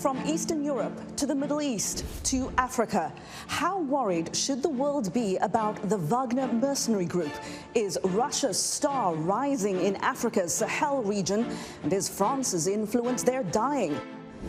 From Eastern Europe to the Middle East to Africa, how worried should the world be about the Wagner mercenary group? Is Russia's star rising in Africa's Sahel region? And is France's influence there dying?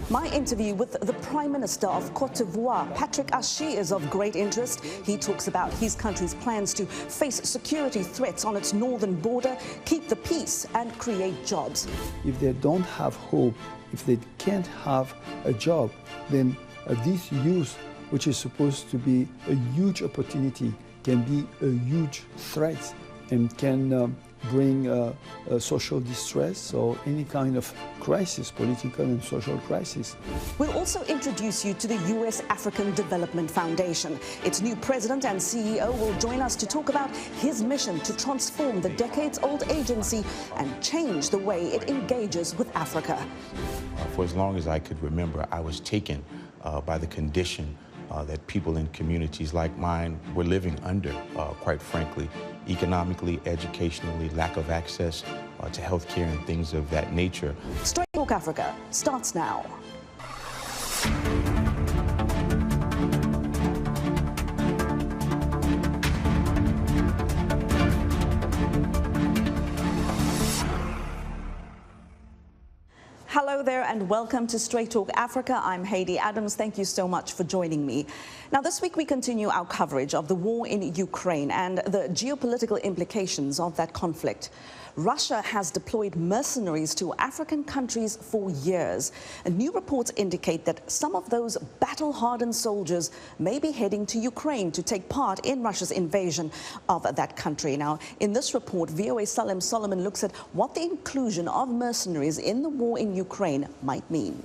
My interview with the Prime Minister of Côte d'Ivoire, Patrick Achi, is of great interest. He talks about his country's plans to face security threats on its northern border, keep the peace and create jobs. If they don't have hope, if they can't have a job, then this youth, which is supposed to be a huge opportunity, can be a huge threat and can bring social distress or any kind of crisis, political and social crisis. We'll also introduce you to the U.S. African Development Foundation. Its new president and CEO will join us to talk about his mission to transform the decades-old agency and change the way it engages with Africa. For as long as I could remember, I was taken by the condition that people in communities like mine were living under, quite frankly, economically, educationally, lack of access to healthcare and things of that nature. Straight Talk Africa starts now. Hello there and welcome to Straight Talk Africa. I'm Haydé Adams. Thank you so much for joining me. Now, this week we continue our coverage of the war in Ukraine and the geopolitical implications of that conflict. Russia has deployed mercenaries to African countries for years. And new reports indicate that some of those battle-hardened soldiers may be heading to Ukraine to take part in Russia's invasion of that country. Now, in this report, VOA Salem Solomon looks at what the inclusion of mercenaries in the war in Ukraine might mean.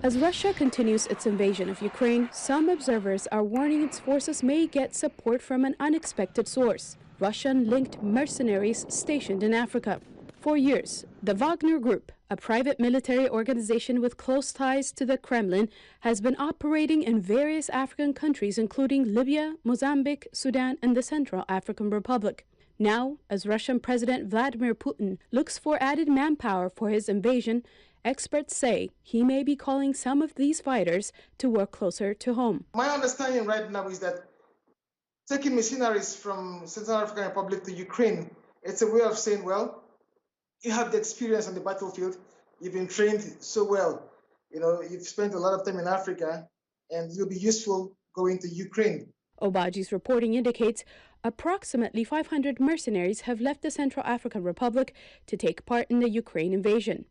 As Russia continues its invasion of Ukraine, some observers are warning its forces may get support from an unexpected source: Russian-linked mercenaries stationed in Africa. For years, the Wagner Group, a private military organization with close ties to the Kremlin, has been operating in various African countries, including Libya, Mozambique, Sudan, and the Central African Republic. Now, as Russian President Vladimir Putin looks for added manpower for his invasion, experts say he may be calling some of these fighters to work closer to home. My understanding right now is that taking mercenaries from Central African Republic to Ukraine, it's a way of saying, well, you have the experience on the battlefield, you've been trained so well, you've spent a lot of time in Africa, and you'll be useful going to Ukraine. Obaji's reporting indicates approximately 500 mercenaries have left the Central African Republic to take part in the Ukraine invasion.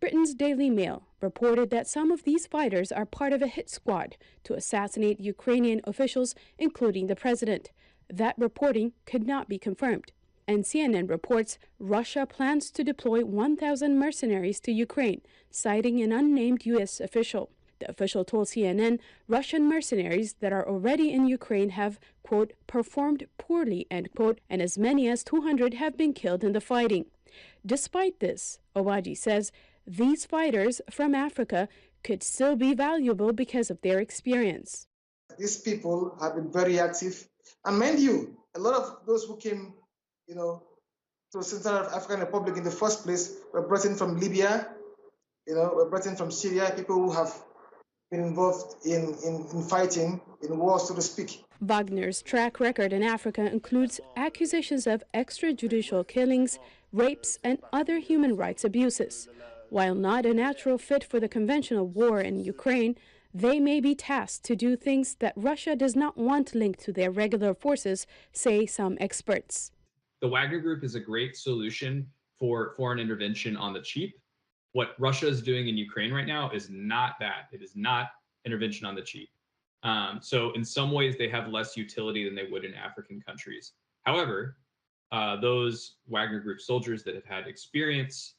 Britain's Daily Mail reported that some of these fighters are part of a hit squad to assassinate Ukrainian officials, including the president. That reporting could not be confirmed. And CNN reports Russia plans to deploy 1,000 mercenaries to Ukraine, citing an unnamed U.S. official. The official told CNN Russian mercenaries that are already in Ukraine have, quote, performed poorly, end quote, and as many as 200 have been killed in the fighting. Despite this, Obaji says these fighters from Africa could still be valuable because of their experience. These people have been very active. And mind you, a lot of those who came, to Central African Republic in the first place were brought in from Libya, were brought in from Syria, people who have been involved in fighting, in war, so to speak. Wagner's track record in Africa includes accusations of extrajudicial killings, rapes, and other human rights abuses. While not a natural fit for the conventional war in Ukraine, they may be tasked to do things that Russia does not want linked to their regular forces, say some experts. The Wagner Group is a great solution for foreign intervention on the cheap. What Russia is doing in Ukraine right now is not that. It is not intervention on the cheap. So in some ways, they have less utility than they would in African countries. However, those Wagner Group soldiers that have had experience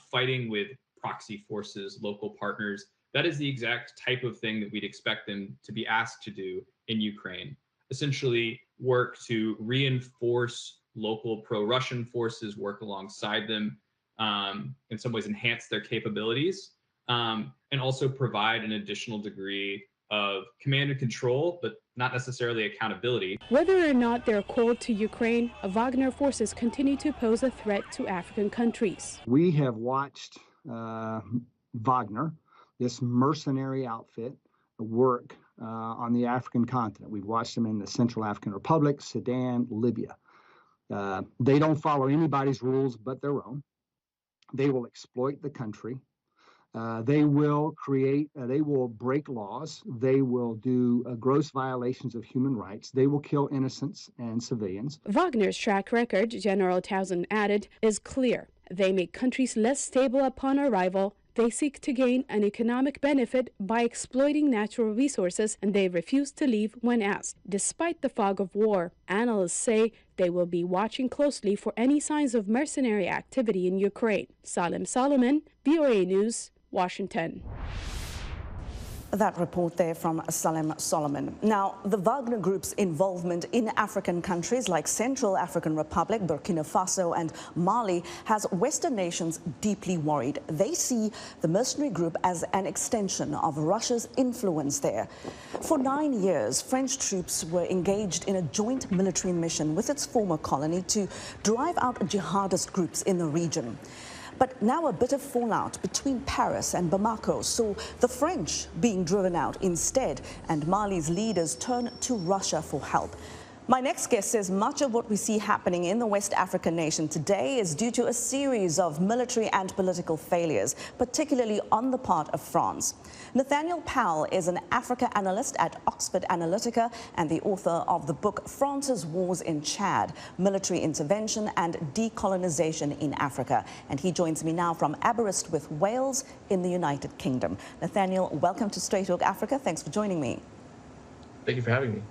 fighting with proxy forces, local partners, that is the exact type of thing that we'd expect them to be asked to do in Ukraine. Essentially work to reinforce local pro-Russian forces, work alongside them, in some ways enhance their capabilities, and also provide an additional degree of command and control, but not necessarily accountability. Whether or not they're called to Ukraine, Wagner forces continue to pose a threat to African countries. We have watched Wagner, this mercenary outfit, work on the African continent. We've watched them in the Central African Republic, Sudan, Libya. They don't follow anybody's rules but their own. They will exploit the country. They will break laws. They will do gross violations of human rights. They will kill innocents and civilians. Wagner's track record, General Townsend added, is clear. They make countries less stable upon arrival. They seek to gain an economic benefit by exploiting natural resources, and they refuse to leave when asked. Despite the fog of war, analysts say they will be watching closely for any signs of mercenary activity in Ukraine. Salim Solomon, VOA News, Washington. That report there from Salim Solomon. Now, the Wagner Group's involvement in African countries like Central African Republic, Burkina Faso and Mali has Western nations deeply worried. They see the mercenary group as an extension of Russia's influence there. For 9 years, French troops were engaged in a joint military mission with its former colony to drive out jihadist groups in the region. But now a bit of fallout between Paris and Bamako saw the French being driven out instead, and Mali's leaders turn to Russia for help. My next guest says much of what we see happening in the West African nation today is due to a series of military and political failures, particularly on the part of France. Nathaniel Powell is an Africa analyst at Oxford Analytica and the author of the book France's Wars in Chad, Military Intervention and Decolonization in Africa. And he joins me now from Aberystwyth, Wales in the United Kingdom. Nathaniel, welcome to Straight Talk Africa. Thanks for joining me. Thank you for having me.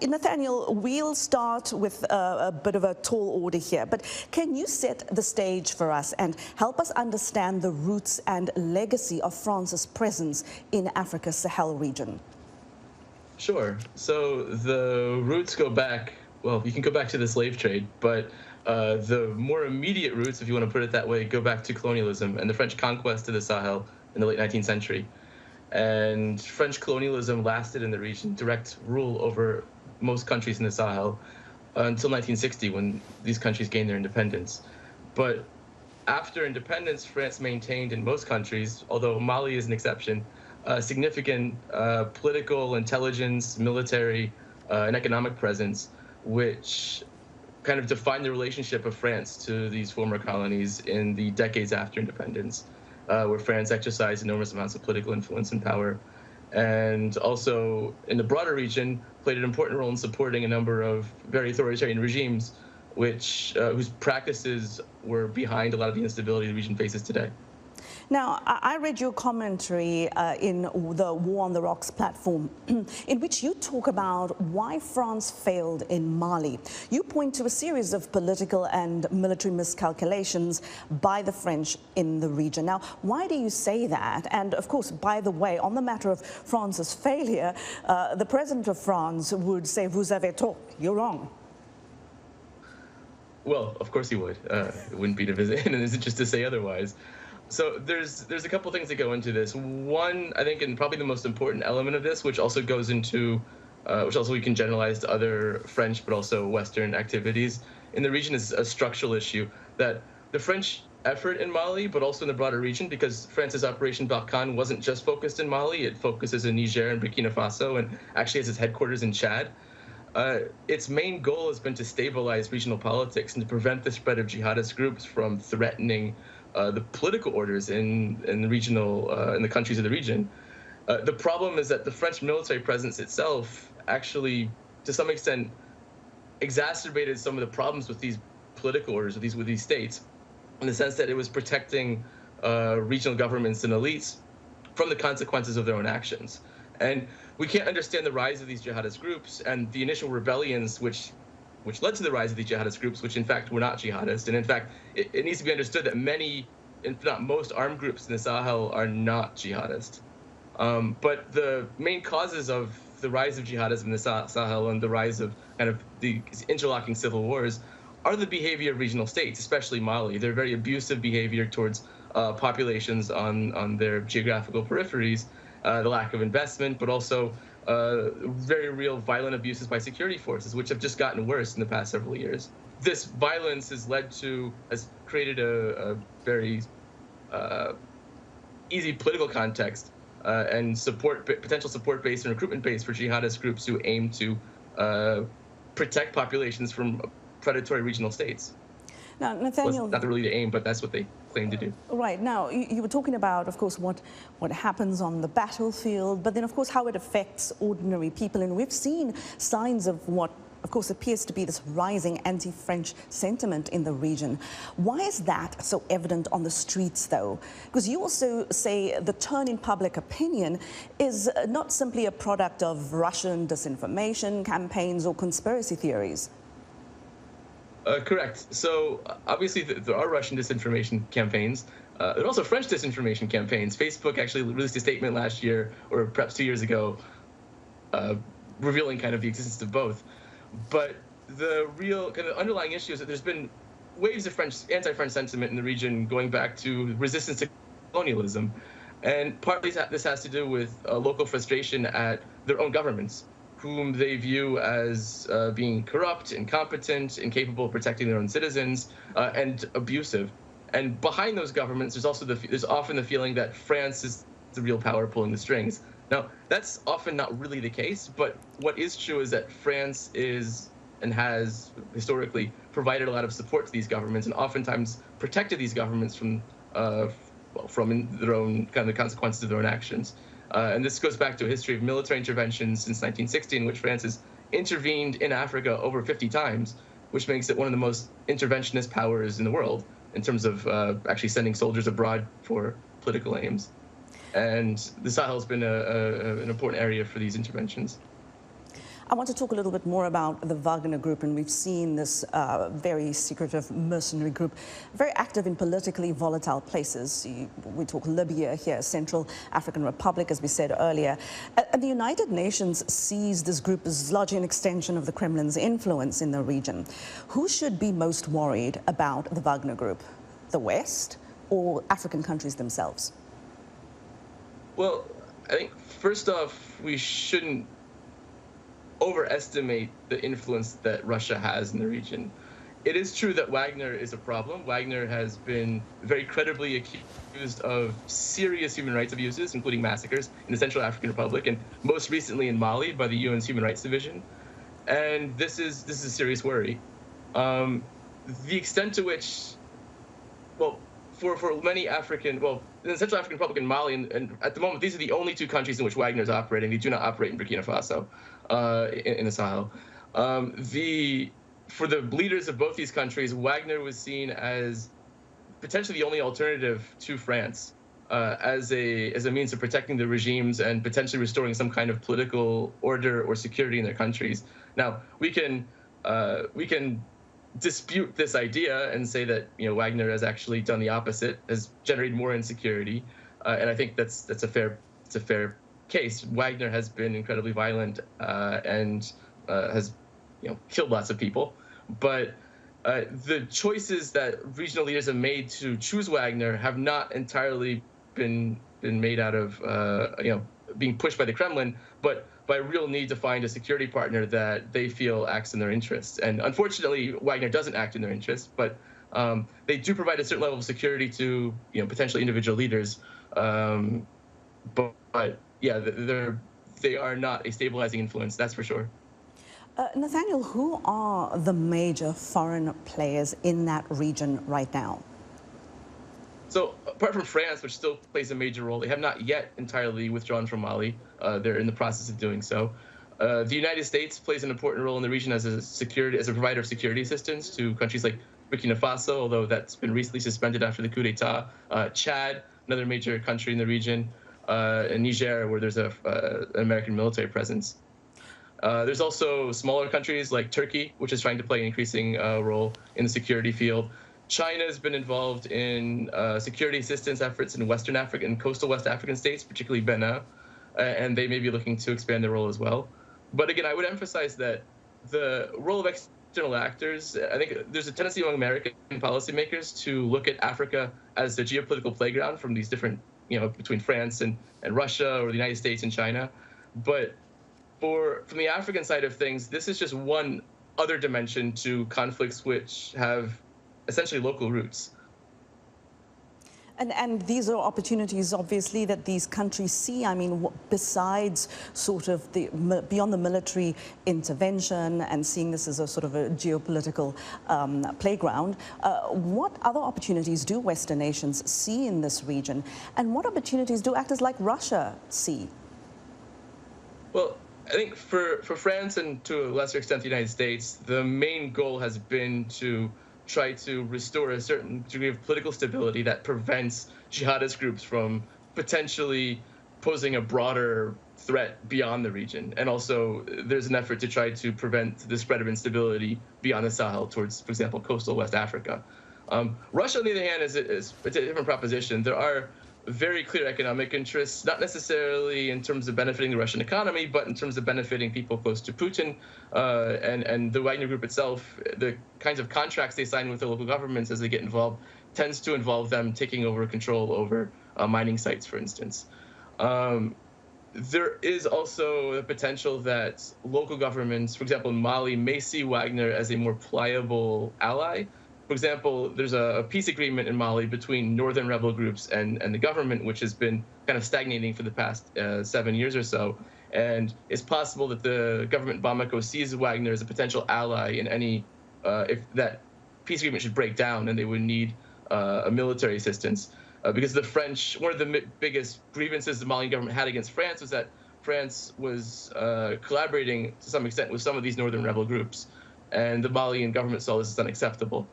Nathaniel, we'll start with a bit of a tall order here, but can you set the stage for us and help us understand the roots and legacy of France's presence in Africa's Sahel region? Sure. So the roots go back, well, you can go back to the slave trade, but the more immediate roots, if you want to put it that way, go back to colonialism and the French conquest of the Sahel in the late 19th century. And French colonialism lasted in the region, direct rule over most countries in the Sahel until 1960, when these countries gained their independence. But after independence, France maintained in most countries, although Mali is an exception, significant political, intelligence, military, and economic presence, which kind of defined the relationship of France to these former colonies in the decades after independence, where France exercised enormous amounts of political influence and power, and also in the broader region played an important role in supporting a number of very authoritarian regimes, whose practices were behind a lot of the instability the region faces today. Now, I read your commentary in the War on the Rocks platform, in which you talk about why France failed in Mali. You point to a series of political and military miscalculations by the French in the region. Now, why do you say that? And of course, by the way, on the matter of France's failure, the president of France would say, "Vous avez tort, you're wrong." Well, of course he would. It wouldn't be in his interest to say otherwise. So there's a couple things that go into this. One, I think, and probably the most important element of this, which also goes into, which also we can generalize to other French but also Western activities in the region, is a structural issue that the French effort in Mali, but also in the broader region, because France's Operation Barkhane wasn't just focused in Mali, it focuses in Niger and Burkina Faso and actually has its headquarters in Chad. Its main goal has been to stabilize regional politics and to prevent the spread of jihadist groups from threatening the political orders in the countries of the region. The problem is that the French military presence itself actually, to some extent, exacerbated some of the problems with these political orders, with these states, in the sense that it was protecting regional governments and elites from the consequences of their own actions. And we can't understand the rise of these jihadist groups and the initial rebellions which led to the rise of these jihadist groups, which in fact were not jihadist. And in fact, it needs to be understood that many, if not most, armed groups in the Sahel are not jihadist. But the main causes of the rise of jihadism in the Sahel and the rise of kind of the interlocking civil wars are the behavior of regional states, especially Mali. Their very abusive behavior towards populations on their geographical peripheries, the lack of investment, but also very real violent abuses by security forces, which have just gotten worse in the past several years. This violence has created a very easy political context and potential support base and recruitment base for jihadist groups who aim to protect populations from predatory regional states. Now, Nathaniel, well, not really the aim, but that's what they claim to do. Right. Now, you were talking about, of course, what happens on the battlefield, but then, of course, how it affects ordinary people. And we've seen signs of what, of course, appears to be this rising anti-French sentiment in the region. Why is that so evident on the streets, though? Because you also say the turn in public opinion is not simply a product of Russian disinformation campaigns or conspiracy theories. Correct. So obviously there are Russian disinformation campaigns. There are also French disinformation campaigns. Facebook actually released a statement last year, or perhaps 2 years ago, revealing kind of the existence of both. But the real kind of underlying issue is that there's been waves of anti-French sentiment in the region going back to resistance to colonialism. And partly this has to do with local frustration at their own governments, whom they view as being corrupt, incompetent, incapable of protecting their own citizens, and abusive. And behind those governments, there's often the feeling that France is the real power pulling the strings. Now, that's often not really the case, but what is true is that France is and has historically provided a lot of support to these governments and oftentimes protected these governments from their own kind of the consequences of their own actions. And this goes back to a history of military interventions since 1960, in which France has intervened in Africa over 50 times, which makes it one of the most interventionist powers in the world in terms of actually sending soldiers abroad for political aims. And the Sahel has been an important area for these interventions. I want to talk a little bit more about the Wagner Group, and we've seen this very secretive mercenary group, very active in politically volatile places. We talk Libya here, Central African Republic, as we said earlier. And the United Nations sees this group as largely an extension of the Kremlin's influence in the region. Who should be most worried about the Wagner Group? The West or African countries themselves? Well, I think first off, we shouldn't overestimate the influence that Russia has in the region. It is true that Wagner is a problem. Wagner has been very credibly accused of serious human rights abuses, including massacres in the Central African Republic and most recently in Mali by the UN's Human Rights Division. And this is a serious worry. The extent to which, well, for many in the Central African Republic and Mali, and at the moment, these are the only two countries in which Wagner is operating. They do not operate in Burkina Faso, in the Sahel. For the leaders of both these countries, Wagner was seen as potentially the only alternative to France, as a means of protecting the regimes and potentially restoring some kind of political order or security in their countries. Now, we can dispute this idea and say that Wagner has actually done the opposite, has generated more insecurity, and I think that's a fair case. Wagner has been incredibly violent and has killed lots of people, but the choices that regional leaders have made to choose Wagner have not entirely been made out of being pushed by the Kremlin, but by a real need to find a security partner that they feel acts in their interests. And unfortunately, Wagner doesn't act in their interests, but they do provide a certain level of security to potentially individual leaders. But yeah, they are not a stabilizing influence, that's for sure. Nathaniel, who are the major foreign players in that region right now? So apart from France, which still plays a major role, they have not yet entirely withdrawn from Mali. They're in the process of doing so. The United States plays an important role in the region as a provider of security assistance to countries like Burkina Faso, although that's been recently suspended after the coup d'etat. Chad, another major country in the region, and Niger, where there's an American military presence. There's also smaller countries like Turkey, which is trying to play an increasing role in the security field. China has been involved in security assistance efforts in Western Africa and coastal West African states, particularly Benin, and they may be looking to expand their role as well. But again, I would emphasize that the role of external actors, I think there's a tendency among American policymakers to look at Africa as a geopolitical playground from these different, between France and Russia or the United States and China. But from the African side of things, this is just one other dimension to conflicts which have essentially local roots. And these are opportunities, obviously, that these countries see. I mean, besides sort of beyond the military intervention and seeing this as a sort of a geopolitical playground, what other opportunities do Western nations see in this region? And what opportunities do actors like Russia see? Well, I think for France and to a lesser extent the United States, the main goal has been to try to restore a certain degree of political stability that prevents jihadist groups from potentially posing a broader threat beyond the region. And also there's an effort to try to prevent the spread of instability beyond the Sahel towards, for example, coastal West Africa. Russia, on the other hand, is a different proposition. There are very clear economic interests, not necessarily in terms of benefiting the Russian economy, but in terms of benefiting people close to Putin and the Wagner Group itself. The kinds of contracts they sign with the local governments as they get involved tends to involve them taking over control over mining sites, for instance. There is also the potential that local governments, for example, in Mali, may see Wagner as a more pliable ally. For example, there's a peace agreement in Mali between northern rebel groups and the government, which has been kind of stagnating for the past 7 years or so. And it's possible that the government in Bamako sees Wagner as a potential ally in any, if that peace agreement should break down and they would need a military assistance. Because the French, one of the biggest grievances the Malian government had against France was that France was collaborating to some extent with some of these northern rebel groups. And the Malian government saw this as unacceptable.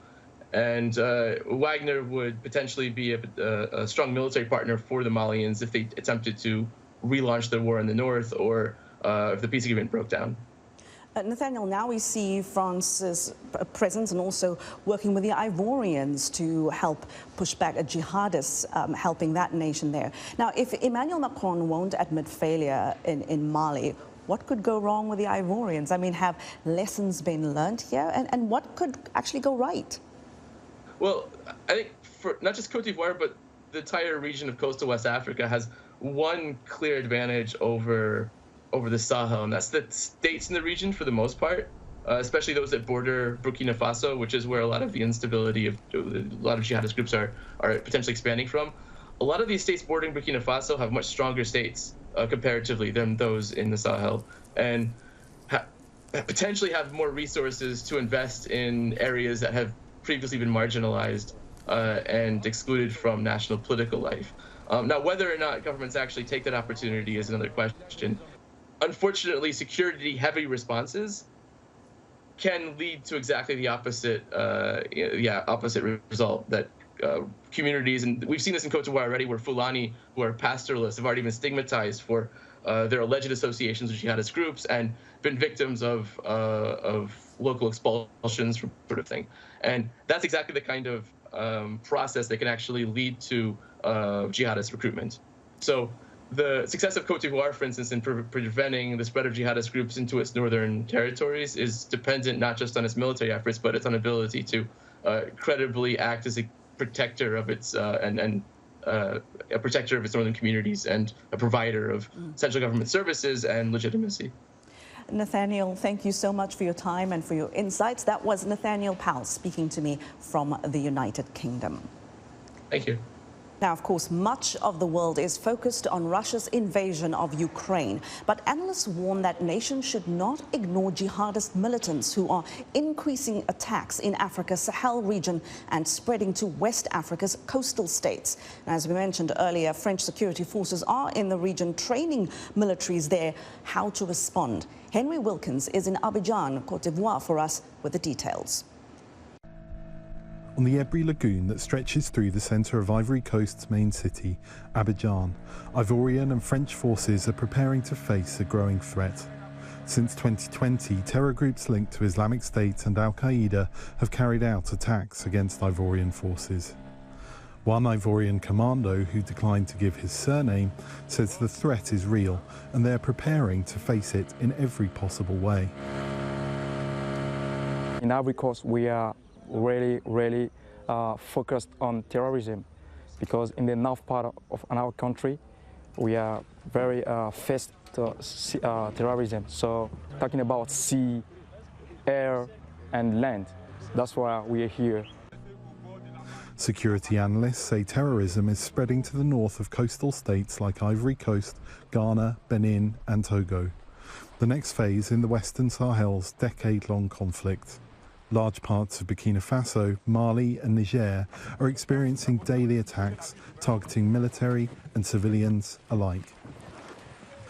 And Wagner would potentially be a strong military partner for the Malians if they attempted to relaunch their war in the north or if the peace agreement broke down. Nathaniel, now we see France's presence and also working with the Ivorians to help push back at jihadists, helping that nation there. Now, if Emmanuel Macron won't admit failure in Mali, what could go wrong with the Ivorians? I mean, have lessons been learned here? And what could actually go right? Well, I think for not just Cote d'Ivoire, but the entire region of coastal West Africa has one clear advantage over the Sahel, and that's that states in the region, for the most part, especially those that border Burkina Faso, which is where a lot of the instability of a lot of jihadist groups are potentially expanding from. A lot of these states bordering Burkina Faso have much stronger states comparatively than those in the Sahel, and potentially have more resources to invest in areas that have previously been marginalized and excluded from national political life. Now, whether or not governments actually take that opportunity is another question. Unfortunately, security-heavy responses can lead to exactly the opposite, opposite result. That communities, and we've seen this in Cote d'Ivoire already, where Fulani, who are pastoralists, have already been stigmatized for their alleged associations with jihadist groups and been victims of local expulsions, sort of thing. And that's exactly the kind of process that can actually lead to jihadist recruitment. So the success of Cote d'Ivoire, for instance, in preventing the spread of jihadist groups into its northern territories is dependent not just on its military efforts, but its own ability to credibly act as a protector of its a protector of its northern communities and a provider of central government services and legitimacy. Nathaniel, thank you so much for your time and for your insights. That was Nathaniel Powell speaking to me from the United Kingdom. Thank you. Now, of course, much of the world is focused on Russia's invasion of Ukraine, but analysts warn that nations should not ignore jihadist militants who are increasing attacks in Africa's Sahel region and spreading to West Africa's coastal states. As we mentioned earlier, French security forces are in the region training militaries there how to respond. Henry Wilkins is in Abidjan, Cote d'Ivoire, for us with the details. On the Ivory lagoon that stretches through the centre of Ivory Coast's main city, Abidjan, Ivorian and French forces are preparing to face a growing threat. Since 2020, terror groups linked to Islamic State and Al-Qaeda have carried out attacks against Ivorian forces. One Ivorian commando, who declined to give his surname, says the threat is real and they're preparing to face it in every possible way. In Ivory Coast, we are really focused on terrorism, because in the north part of our country we are very faced to terrorism. So talking about sea, air and land, that's why we are here. Security analysts say terrorism is spreading to the north of coastal states like Ivory Coast, Ghana, Benin and Togo. The next phase in the Western Sahel's decade-long conflict. Large parts of Burkina Faso, Mali and Niger are experiencing daily attacks targeting military and civilians alike.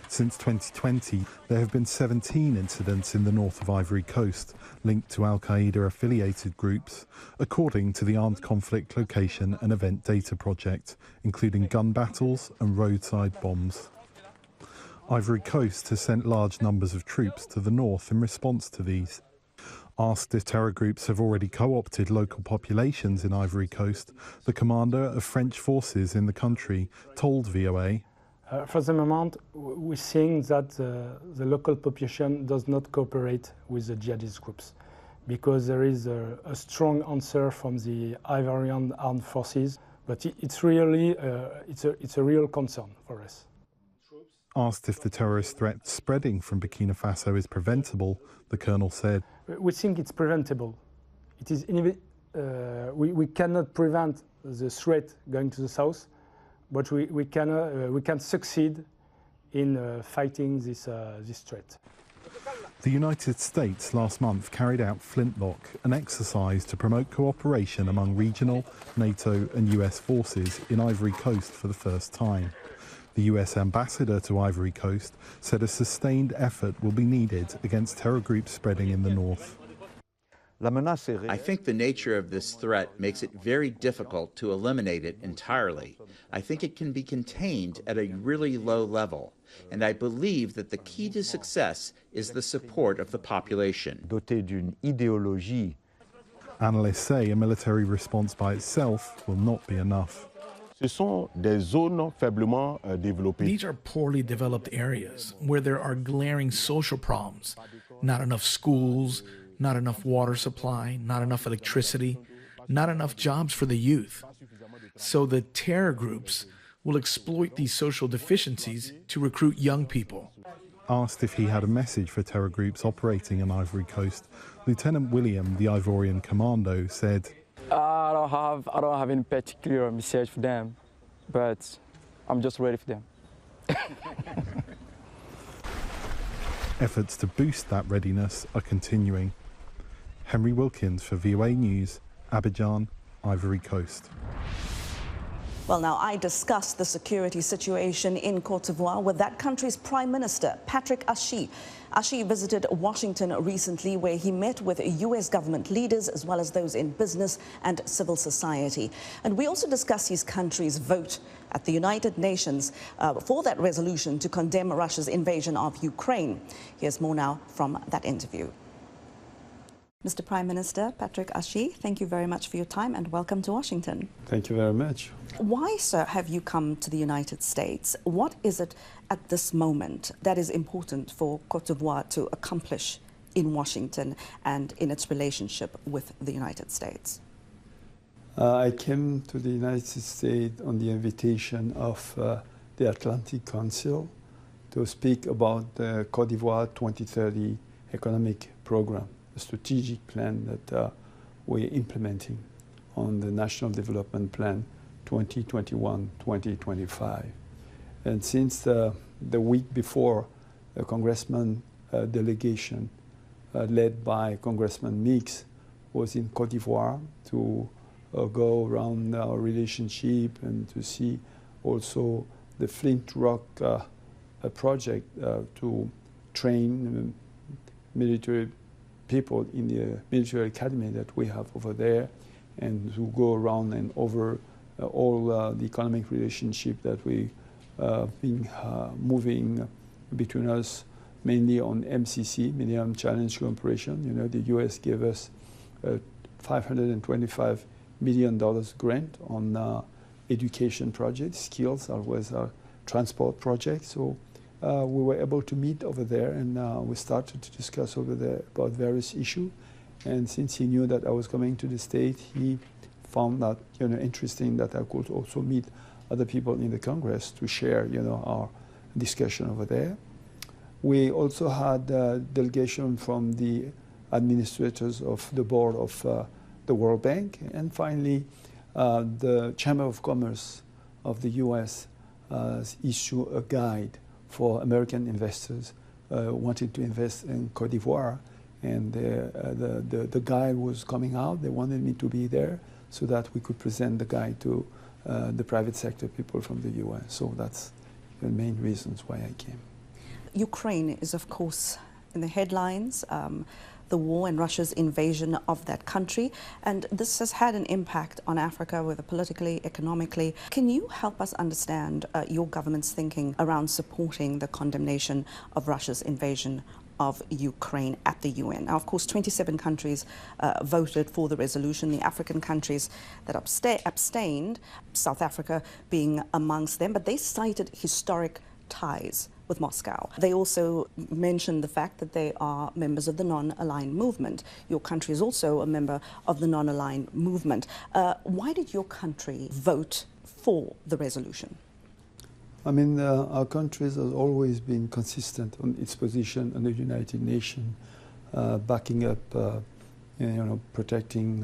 Since 2020, there have been 17 incidents in the north of Ivory Coast linked to Al-Qaeda-affiliated groups, according to the Armed Conflict Location and Event Data Project, including gun battles and roadside bombs. Ivory Coast has sent large numbers of troops to the north in response to these. Asked if terror groups have already co-opted local populations in Ivory Coast, the commander of French forces in the country told VOA, for the moment, we're seeing that the local population does not cooperate with the jihadist groups because there is a strong answer from the Ivorian armed forces, but it's really it's a real concern for us. Asked if the terrorist threat spreading from Burkina Faso is preventable, the colonel said, we think it's preventable. It is we cannot prevent the threat going to the south, but we can succeed in fighting this threat. The United States last month carried out Flintlock, an exercise to promote cooperation among regional, NATO and US forces in Ivory Coast for the first time. The US ambassador to Ivory Coast said a sustained effort will be needed against terror groups spreading in the north. I think the nature of this threat makes it very difficult to eliminate it entirely. I think it can be contained at a really low level, and I believe that the key to success is the support of the population. Analysts say a military response by itself will not be enough. These are poorly developed areas where there are glaring social problems, not enough schools, not enough water supply, not enough electricity, not enough jobs for the youth. So the terror groups will exploit these social deficiencies to recruit young people. Asked if he had a message for terror groups operating on Ivory Coast, Lieutenant William, the Ivorian commando, said, I don't have any particular message for them, but I'm just ready for them. Efforts to boost that readiness are continuing. Henry Wilkins for VOA News, Abidjan, Ivory Coast. Well, now I discussed the security situation in Côte d'Ivoire with that country's Prime Minister, Patrick Achi. Achi visited Washington recently, where he met with U.S. government leaders as well as those in business and civil society. And we also discussed his country's vote at the United Nations for that resolution to condemn Russia's invasion of Ukraine. Here's more now from that interview. Mr. Prime Minister Patrick Achi, thank you very much for your time and welcome to Washington. Thank you very much. Why, sir, have you come to the United States? What is it at this moment that is important for Côte d'Ivoire to accomplish in Washington and in its relationship with the United States? I came to the United States on the invitation of the Atlantic Council to speak about the Côte d'Ivoire 2030 economic program, a strategic plan that we're implementing on the National Development Plan 2021-2025. And since the week before, a congressman delegation led by Congressman Meeks was in Côte d'Ivoire to go around our relationship and to see also the Flint Rock project to train military people in the military academy that we have over there, and to go around and over all the economic relationship that we been moving between us, mainly on MCC, Millennium Challenge Cooperation. You know, the U.S. gave us a $525 million grant on education projects, skills, as well as our transport projects. So we were able to meet over there, and we started to discuss over there about various issues. And since he knew that I was coming to the state, he found that interesting that I could also meet other people in the Congress to share our discussion over there. We also had a delegation from the administrators of the board of the World Bank, and finally the Chamber of Commerce of the U.S. Issued a guide for American investors wanting to invest in Côte d'Ivoire, and the guide was coming out. They wanted me to be there so that we could present the guide to the private sector people from the U.S. So that's the main reasons why I came. Ukraine is, of course, in the headlines. The war and Russia's invasion of that country, and this has had an impact on Africa, whether politically, economically. Can you help us understand your government's thinking around supporting the condemnation of Russia's invasion of Ukraine at the UN? Now, of course, 27 countries voted for the resolution. The African countries that abstained, South Africa being amongst them, but they cited historic ties with Moscow. They also mentioned the fact that they are members of the non-aligned movement. Your country is also a member of the non-aligned movement. Why did your country vote for the resolution? I mean, our country has always been consistent on its position on the United Nations, backing up, protecting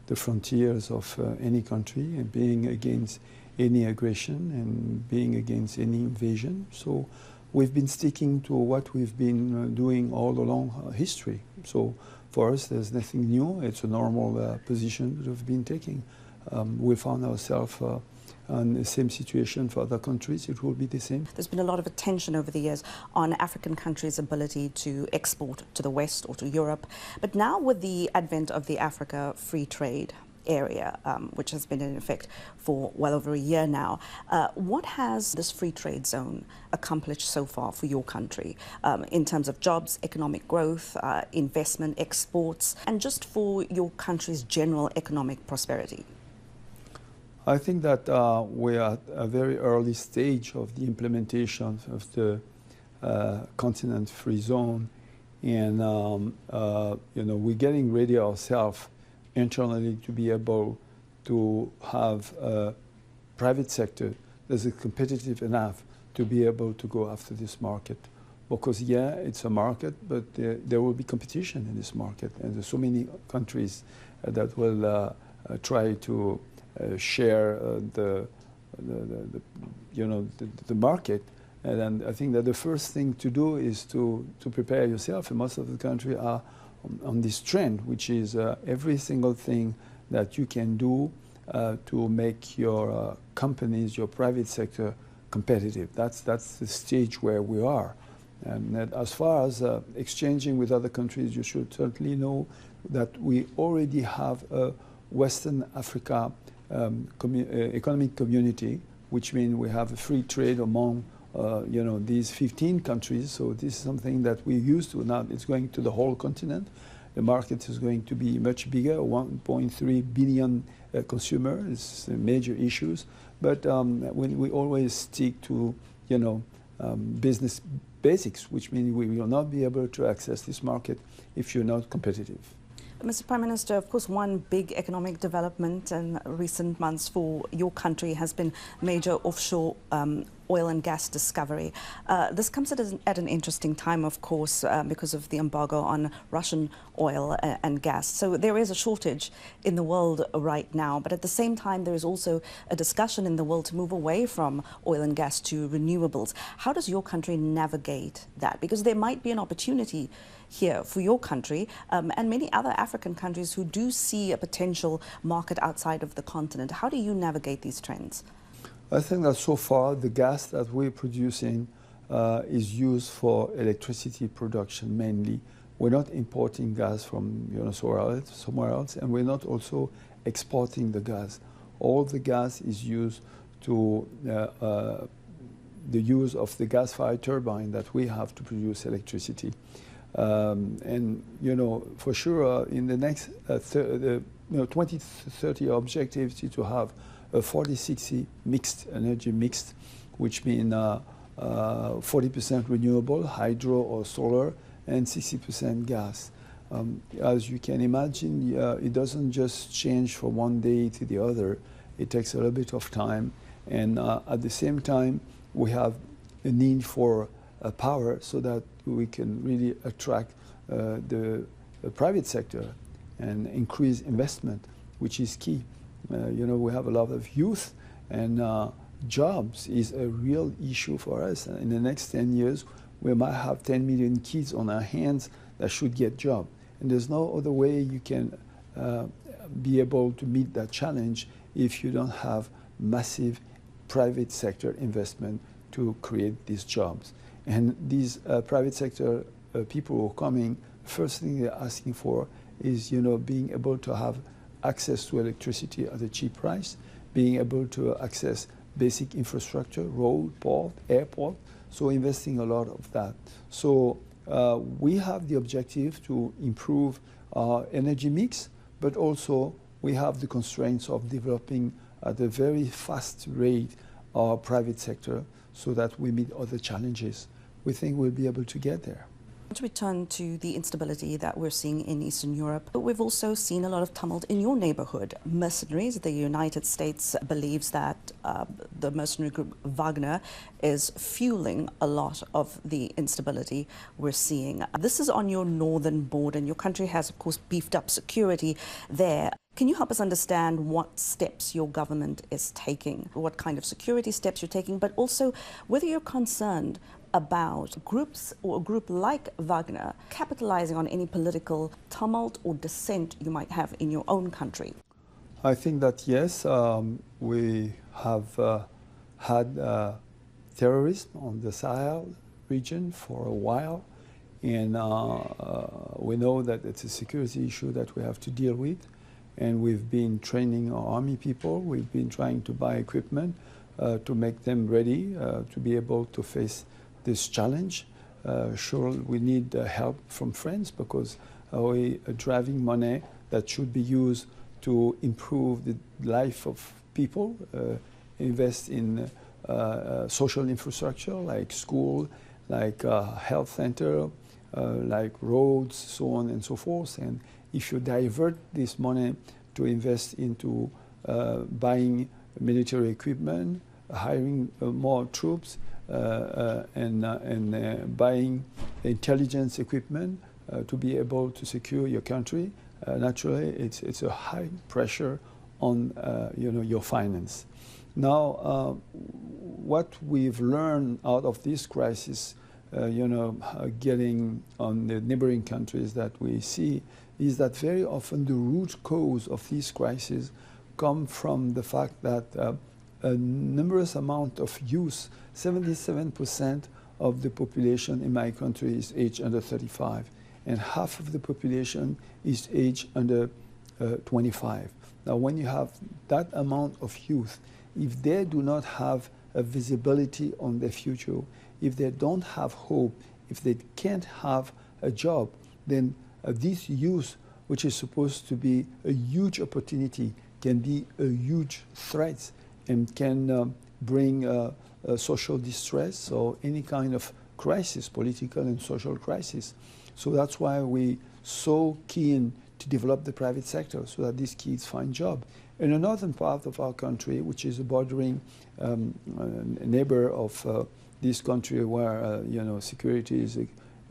the frontiers of any country and being against any aggression and being against any invasion. So we've been sticking to what we've been doing all along history. So for us, there's nothing new. It's a normal position that we've been taking. We found ourselves in the same situation for other countries. It will be the same. There's been a lot of attention over the years on African countries' ability to export to the West or to Europe. But now with the advent of the Africa Free Trade area, which has been in effect for well over a year now, what has this free trade zone accomplished so far for your country in terms of jobs, economic growth, investment, exports, and just for your country's general economic prosperity? I think that we are at a very early stage of the implementation of the continent free zone, and we're getting ready ourselves internally to be able to have a private sector that is competitive enough to be able to go after this market. Because yeah, it's a market, but there will be competition in this market, and there's so many countries that will try to share the market. And I think that the first thing to do is to prepare yourself, and most of the countries are on this trend, which is every single thing that you can do to make your companies, your private sector competitive. That's the stage where we are. And as far as exchanging with other countries, you should certainly know that we already have a Western Africa economic community, which means we have a free trade among these 15 countries. So this is something that we're used to. Now it's going to the whole continent. The market is going to be much bigger, 1.3 billion consumers. It's major issues. But when we always stick to, business basics, which means we will not be able to access this market if you're not competitive. Mr. Prime Minister, of course, one big economic development in recent months for your country has been major offshore oil and gas discovery. This comes at an interesting time, of course, because of the embargo on Russian oil and gas. So there is a shortage in the world right now, but at the same time, there is also a discussion in the world to move away from oil and gas to renewables. How does your country navigate that? Because there might be an opportunity here for your country and many other African countries who do see a potential market outside of the continent. How do you navigate these trends? I think that so far the gas that we're producing is used for electricity production mainly. We're not importing gas from somewhere else, and we're not also exporting the gas. All the gas is used to the use of the gas-fired turbine that we have to produce electricity. And for sure, in the next 2030 objective is to have a 40-60 mixed energy mixed, which means 40% renewable, hydro or solar, and 60% gas. As you can imagine, it doesn't just change from one day to the other. It takes a little bit of time, and at the same time, we have a need for power so that we can really attract the private sector and increase investment, which is key. we have a lot of youth, and jobs is a real issue for us. In the next 10 years, we might have 10 million kids on our hands that should get jobs. And there's no other way you can be able to meet that challenge if you don't have massive private sector investment to create these jobs. And these private sector people who are coming, first thing they're asking for is, being able to have access to electricity at a cheap price, being able to access basic infrastructure, road, port, airport, so investing a lot of that. So we have the objective to improve our energy mix, but also we have the constraints of developing at a very fast rate our private sector so that we meet other challenges. We think we'll be able to get there. To return to the instability that we're seeing in Eastern Europe, but we've also seen a lot of tumult in your neighborhood. Mercenaries, the United States believes that the mercenary group Wagner is fueling a lot of the instability we're seeing. This is on your northern border, and your country has, of course, beefed up security there. Can you help us understand what steps your government is taking, what kind of security steps you're taking, but also whether you're concerned about groups or a group like Wagner capitalizing on any political tumult or dissent you might have in your own country? I think that yes, we have had terrorism on the Sahel region for a while, and we know that it's a security issue that we have to deal with. And we've been training our army people. We've been trying to buy equipment to make them ready to be able to face this challenge. Sure, we need help from friends because we are driving money that should be used to improve the life of people, invest in social infrastructure like school, like health center, like roads, so on and so forth. And if you divert this money to invest into buying military equipment, hiring more troops, and buying intelligence equipment to be able to secure your country, naturally it's a high pressure on your finance. Now, what we've learned out of this crisis, getting on the neighboring countries that we see, is that very often the root cause of these crises come from the fact that a numerous amount of youth, 77% of the population in my country is aged under 35, and half of the population is aged under 25. Now, when you have that amount of youth, if they do not have a visibility on their future, if they don't have hope, if they can't have a job, then this youth, which is supposed to be a huge opportunity, can be a huge threat and can bring social distress or any kind of crisis, political and social crisis. So that's why we're so keen to develop the private sector so that these kids find jobs. In the northern part of our country, which is a bordering neighbor of this country where security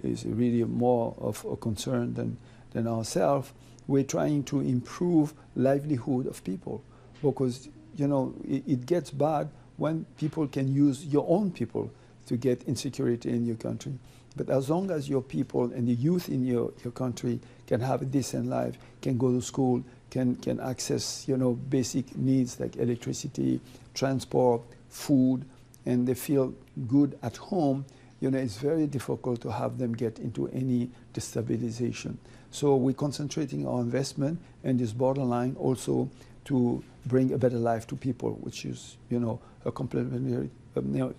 is really more of a concern than ourselves, we're trying to improve livelihood of people because it gets bad when people can use your own people to get insecurity in your country. But as long as your people and the youth in your country can have a decent life, can go to school, can access basic needs like electricity, transport, food, and they feel good at home, it's very difficult to have them get into any destabilization. So we're concentrating our investment in this borderline also to bring a better life to people, which is, a complementary,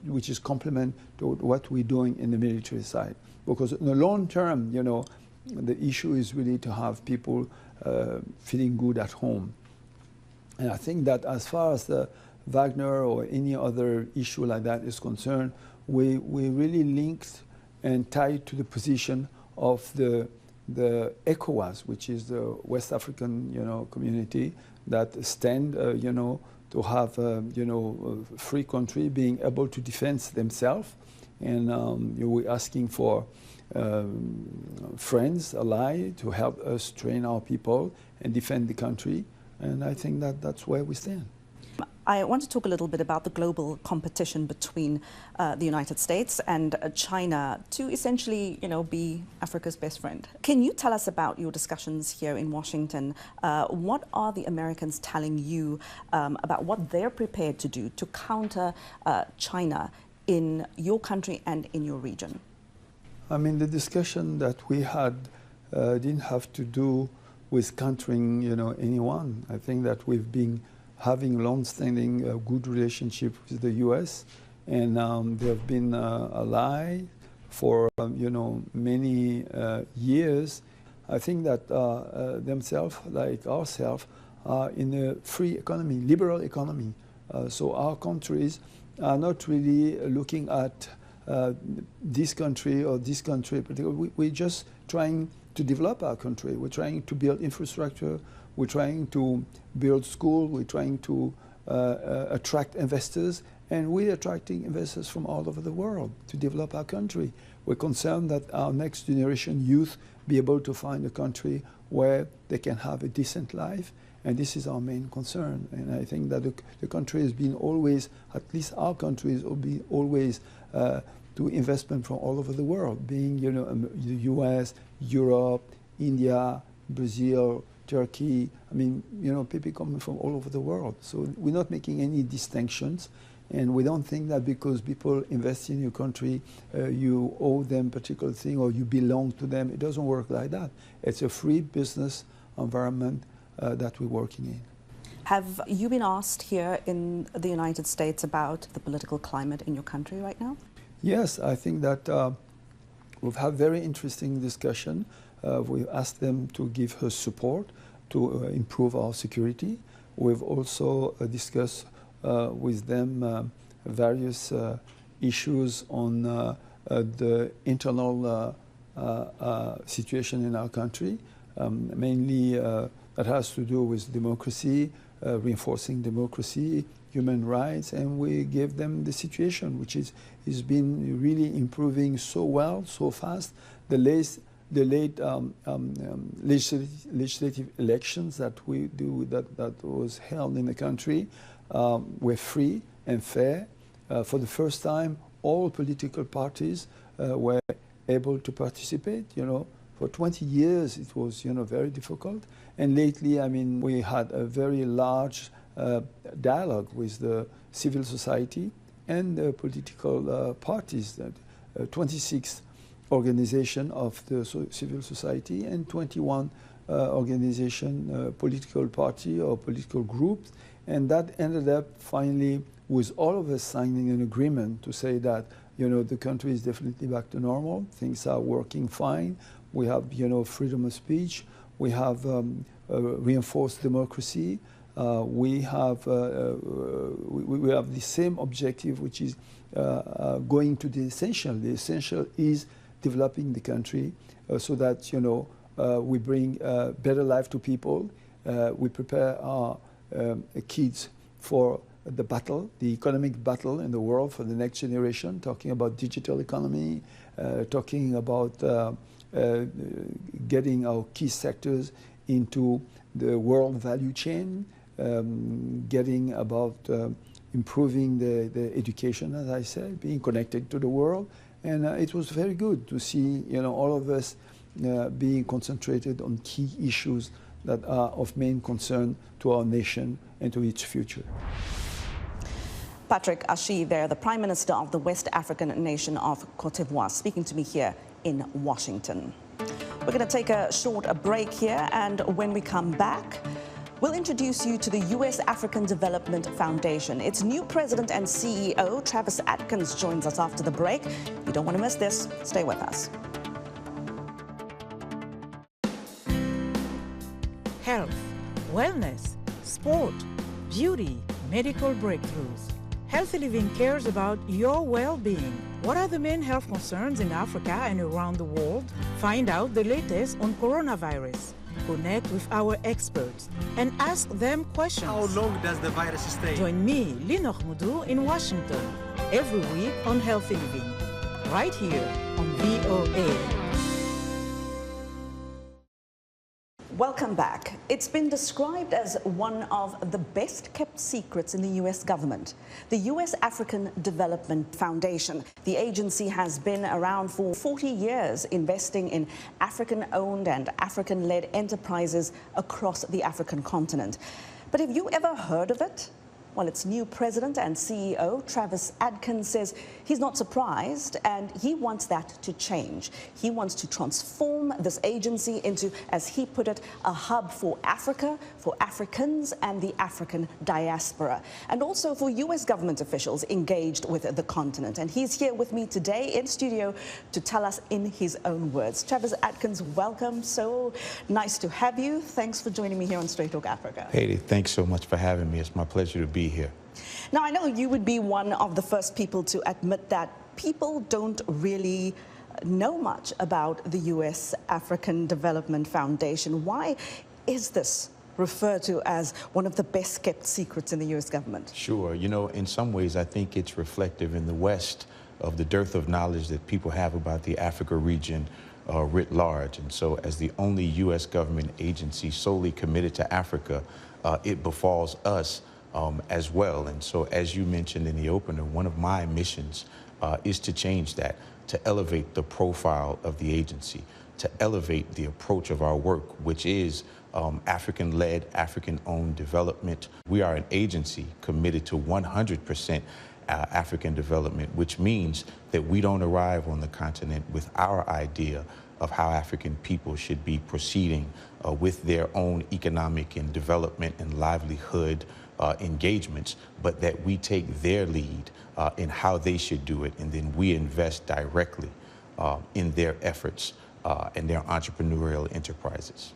which is complement to what we're doing in the military side. Because in the long term, the issue is really to have people feeling good at home. And I think that as far as the Wagner or any other issue like that is concerned, we really linked and tied to the position of the ECOWAS, which is the West African community that stand to have a free country being able to defend themselves, and we're asking for friends, allies, to help us train our people and defend the country. And I think that that's where we stand. I want to talk a little bit about the global competition between the United States and China to essentially, be Africa's best friend. Can you tell us about your discussions here in Washington? What are the Americans telling you about what they're prepared to do to counter China in your country and in your region? I mean, the discussion that we had didn't have to do with countering, anyone. I think that we've been having long-standing good relationship with the U.S. and they've been ally for many years. I think that themselves, like ourselves, are in a free economy, liberal economy. So our countries are not really looking at this country or this country. We're just trying to develop our country. We're trying to build infrastructure. We're trying to build schools. We're trying to attract investors. And we're attracting investors from all over the world to develop our country. We're concerned that our next generation youth be able to find a country where they can have a decent life. And this is our main concern. And I think that the country has been always, at least our country has been always to investment from all over the world, being the U.S., Europe, India, Brazil, Turkey. I mean, people coming from all over the world. So we're not making any distinctions. And we don't think that because people invest in your country, you owe them a particular thing or you belong to them. It doesn't work like that. It's a free business environment that we're working in. Have you been asked here in the United States about the political climate in your country right now? Yes, I think that we've had very interesting discussion. We've asked them to give us support to improve our security. We've also discussed with them various issues on the internal situation in our country, mainly that has to do with democracy, reinforcing democracy, human rights, and we gave them the situation, which is been really improving so well, so fast. The late legislative elections that we do that was held in the country were free and fair. For the first time, all political parties were able to participate. For 20 years it was very difficult, and lately, I mean, we had a very large dialogue with the civil society and the political parties. 26 organizations of the civil society and 21 political party or political groups, and that ended up finally with all of us signing an agreement to say that the country is definitely back to normal. Things are working fine. We have freedom of speech. We have reinforced democracy. We have the same objective, which is going to the essential. The essential is developing the country so that we bring better life to people. We prepare our kids for the battle, the economic battle in the world for the next generation, talking about digital economy, talking about getting our key sectors into the world value chain, getting about improving the education, as I said, being connected to the world. And it was very good to see all of us being concentrated on key issues that are of main concern to our nation and to its future. Patrick Achi there, the Prime Minister of the West African nation of Cote d'Ivoire, speaking to me here in Washington. We're going to take a short break here, and when we come back, we'll introduce you to the U.S. African Development Foundation. Its new president and CEO, Travis Adkins, joins us after the break. You don't want to miss this. Stay with us. Health, wellness, sport, beauty, medical breakthroughs. Healthy Living cares about your well-being. What are the main health concerns in Africa and around the world? Find out the latest on coronavirus. Connect with our experts and ask them questions. How long does the virus stay? Join me, Linor Moudou, in Washington every week on Healthy Living, right here on VOA. Welcome back. It's been described as one of the best kept secrets in the U.S. government. The U.S. African Development Foundation. The agency has been around for 40 years, investing in African-owned and African-led enterprises across the African continent. But have you ever heard of it? Well, its new president and CEO, Travis Adkins, says he's not surprised and he wants that to change. He wants to transform this agency into, as he put it, a hub for Africa, for Africans and the African diaspora, and also for U.S. government officials engaged with the continent. And he's here with me today in studio to tell us in his own words. Travis Adkins, welcome. So nice to have you. Thanks for joining me here on Straight Talk Africa. Haydé, thanks so much for having me. It's my pleasure to be here. Now, I know you would be one of the first people to admit that people don't really know much about the U.S. African Development Foundation. Why is this referred to as one of the best kept secrets in the U.S. government? Sure. You know, in some ways, I think it's reflective in the West of the dearth of knowledge that people have about the Africa region writ large. And so as the only U.S. government agency solely committed to Africa, it befalls us as well. And so, as you mentioned in the opener, one of my missions is to change that, to elevate the profile of the agency, to elevate the approach of our work, which is African-led, African-owned development. We are an agency committed to 100% African development, which means that we don't arrive on the continent with our idea of how African people should be proceeding with their own economic and development and livelihood engagements, but that we take their lead in how they should do it, and then we invest directly in their efforts and their entrepreneurial enterprises.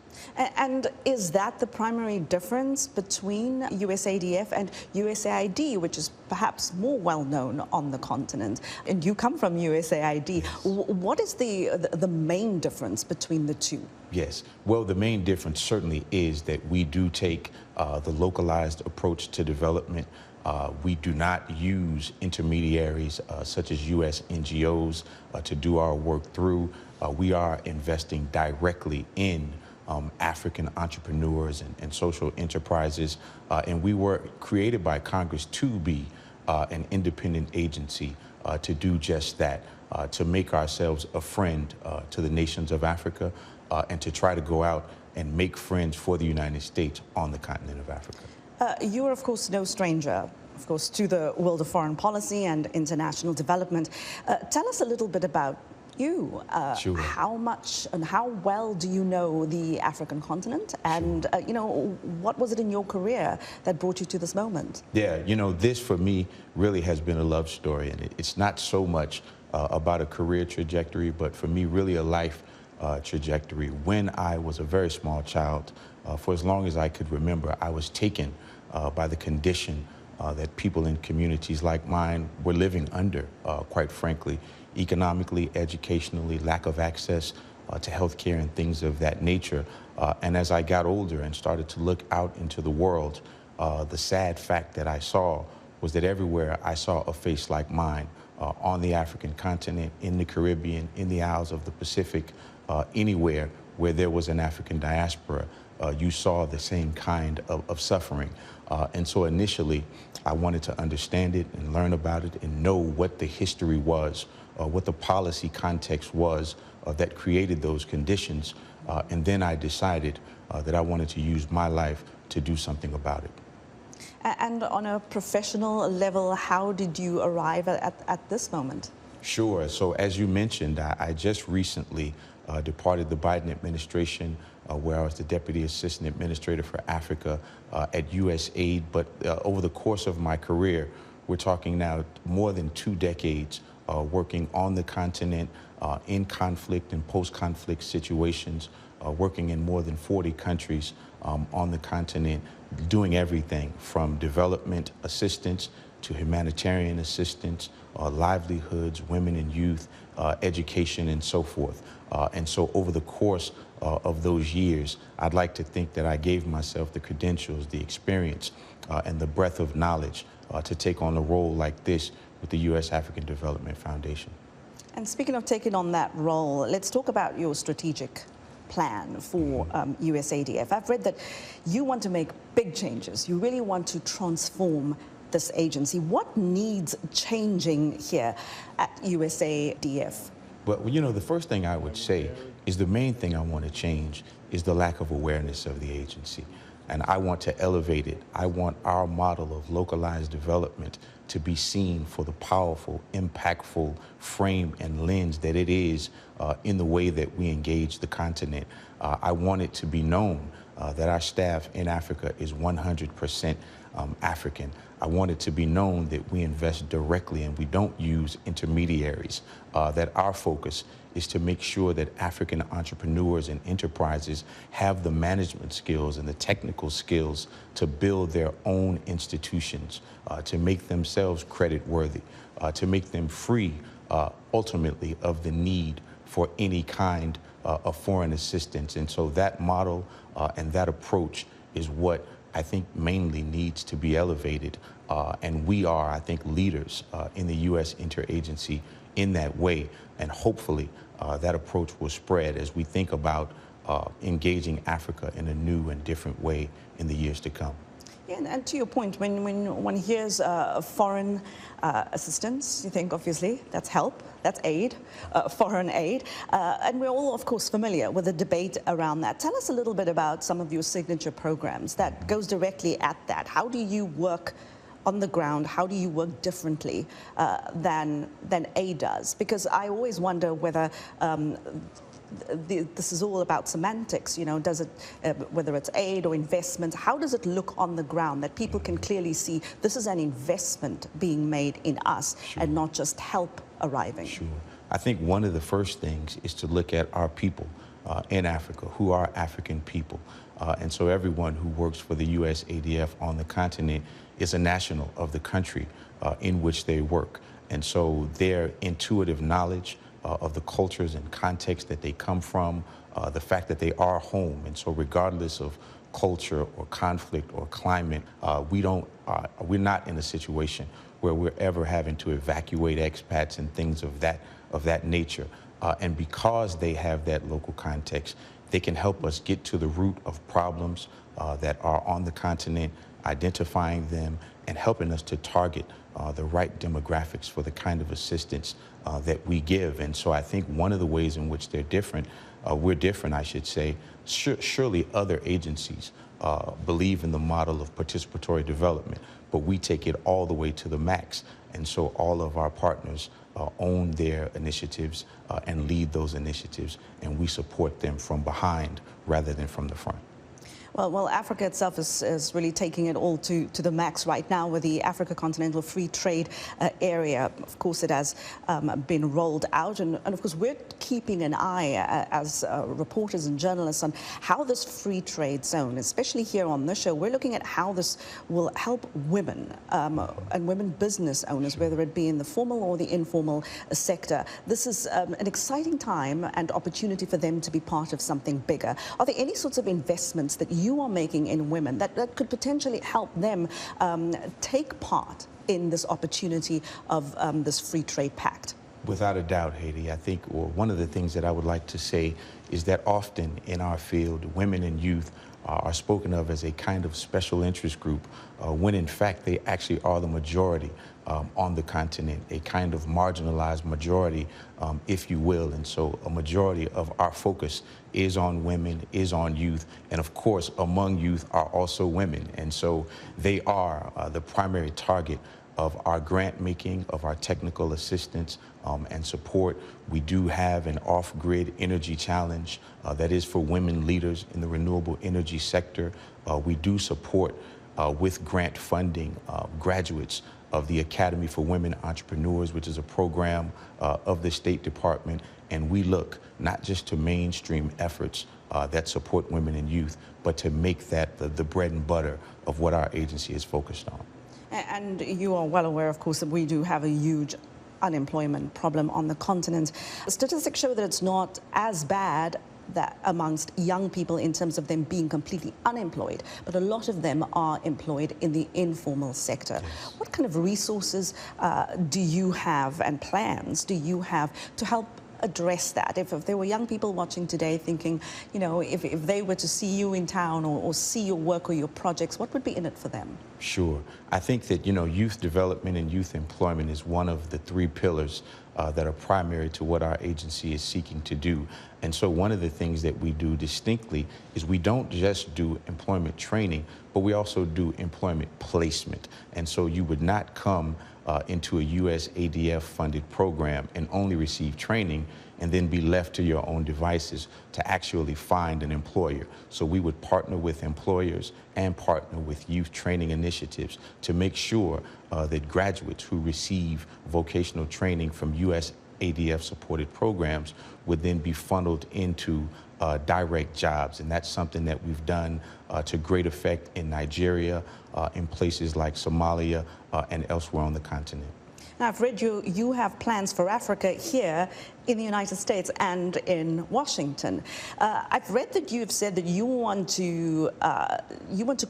And is that the primary difference between USADF and USAID, which is perhaps more well-known on the continent? And you come from USAID. Yes. What is the main difference between the two? Yes. Well, the main difference certainly is that we do take the localized approach to development. We do not use intermediaries such as U.S. NGOs to do our work through. We are investing directly in African entrepreneurs and social enterprises. And we were created by Congress to be an independent agency to do just that, to make ourselves a friend to the nations of Africa and to try to go out and make friends for the United States on the continent of Africa. You are, of course, no stranger, of course, to the world of foreign policy and international development. Tell us a little bit about you. Sure. How much and how well do you know the African continent? And, sure. You know, what was it in your career that brought you to this moment? Yeah, you know, this for me really has been a love story. And it's not so much about a career trajectory, but for me, really a life trajectory. When I was a very small child, for as long as I could remember, I was taken by the condition that people in communities like mine were living under, quite frankly, economically, educationally, lack of access to healthcare and things of that nature. And as I got older and started to look out into the world, the sad fact that I saw was that everywhere I saw a face like mine, on the African continent, in the Caribbean, in the Isles of the Pacific, anywhere where there was an African diaspora, you saw the same kind of suffering. And so initially, I wanted to understand it and learn about it and know what the history was, what the policy context was that created those conditions. And then I decided that I wanted to use my life to do something about it. And on a professional level, how did you arrive at this moment? Sure. So as you mentioned, I just recently departed the Biden administration, where I was the Deputy Assistant Administrator for Africa at USAID. But over the course of my career, we're talking now more than 2 decades working on the continent, in conflict and post-conflict situations, working in more than 40 countries on the continent, doing everything from development assistance to humanitarian assistance, livelihoods, women and youth, education, and so forth. And so over the course of those years, I'd like to think that I gave myself the credentials, the experience, and the breadth of knowledge to take on a role like this with the U.S. African Development Foundation. And speaking of taking on that role, let's talk about your strategic plan for USADF. I've read that you want to make big changes. You really want to transform this agency. What needs changing here at USADF? Well, you know, the first thing I would say is the main thing I want to change is the lack of awareness of the agency. And I want to elevate it. I want our model of localized development to be seen for the powerful, impactful frame and lens that it is in the way that we engage the continent. I want it to be known that our staff in Africa is 100% African. I want it to be known that we invest directly and we don't use intermediaries, that our focus is to make sure that African entrepreneurs and enterprises have the management skills and the technical skills to build their own institutions, to make themselves credit worthy, to make them free ultimately of the need for any kind of foreign assistance. And so that model and that approach is what I think mainly needs to be elevated. And we are, I think, leaders in the U.S. interagency in that way. And hopefully that approach will spread as we think about engaging Africa in a new and different way in the years to come. Yeah, and to your point, when one hears foreign assistance, you think, obviously, that's help, that's aid, foreign aid. And we're all, of course, familiar with the debate around that. Tell us a little bit about some of your signature programs that goes directly at that. How do you work on the ground? How do you work differently than aid does? Because I always wonder whether this is all about semantics, you know, does it, whether it's aid or investment, how does it look on the ground that people can clearly see this is an investment being made in us and not just help arriving? Sure. I think one of the first things is to look at our people in Africa, who are African people. And so everyone who works for the USADF on the continent is a national of the country in which they work. And so their intuitive knowledge of the cultures and context that they come from, the fact that they are home. And so regardless of culture or conflict or climate, we're not in a situation where we're ever having to evacuate expats and things of that nature. And because they have that local context, they can help us get to the root of problems that are on the continent, identifying them and helping us to target the right demographics for the kind of assistance that we give. And so I think one of the ways in which they're different, we're different, I should say, surely other agencies believe in the model of participatory development, but we take it all the way to the max. And so all of our partners own their initiatives and lead those initiatives, and we support them from behind rather than from the front. Well, Africa itself is really taking it all to the max right now with the Africa Continental Free Trade Area. Of course, it has been rolled out. And of course, we're keeping an eye as reporters and journalists on how this free trade zone, especially here on this show, we're looking at how this will help women and women business owners, whether it be in the formal or the informal sector. This is an exciting time and opportunity for them to be part of something bigger. Are there any sorts of investments that you are making in women that could potentially help them take part in this opportunity of this free trade pact? Without a doubt, Haydé. I think one of the things that I would like to say is that often in our field, women and youth are spoken of as a kind of special interest group, when in fact they actually are the majority on the continent, a kind of marginalized majority, if you will. And so a majority of our focus is on women, is on youth, and of course among youth are also women. And so they are the primary target of our grant making, of our technical assistance and support. We do have an off-grid energy challenge that is for women leaders in the renewable energy sector. We do support with grant funding graduates of the Academy for Women Entrepreneurs, which is a program of the State Department. And we look not just to mainstream efforts that support women and youth, but to make that the bread and butter of what our agency is focused on. And you are well aware, of course, that we do have a huge unemployment problem on the continent. Statistics show that it's not as bad that amongst young people in terms of them being completely unemployed, but a lot of them are employed in the informal sector. Yes. What kind of resources do you have and plans do you have to help address that? If there were young people watching today thinking, you know, if they were to see you in town or see your work or your projects, what would be in it for them? Sure. I think that, you know, youth development and youth employment is one of the three pillars that are primary to what our agency is seeking to do. And so one of the things that we do distinctly is we don't just do employment training, but we also do employment placement. And so you would not come into a USADF funded program and only receive training and then be left to your own devices to actually find an employer. So we would partner with employers and partner with youth training initiatives to make sure that graduates who receive vocational training from USADF supported programs would then be funneled into direct jobs. And that's something that we've done to great effect in Nigeria, in places like Somalia, and elsewhere on the continent. Now, I've read you have plans for Africa here in the United States and in Washington. I've read that you've said that you want to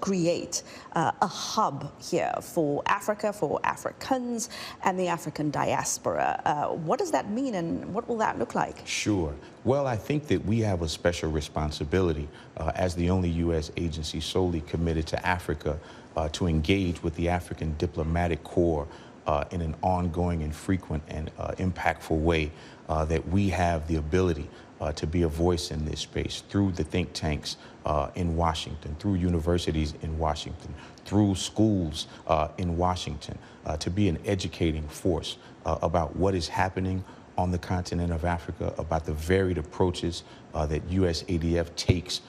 create a hub here for Africa, for Africans and the African diaspora. What does that mean, and what will that look like? Sure. Well, I think that we have a special responsibility as the only U.S. agency solely committed to Africa to engage with the African diplomatic corps in an ongoing and frequent and impactful way, that we have the ability to be a voice in this space through the think tanks in Washington, through universities in Washington, through schools in Washington, to be an educating force about what is happening on the continent of Africa, about the varied approaches that USADF takes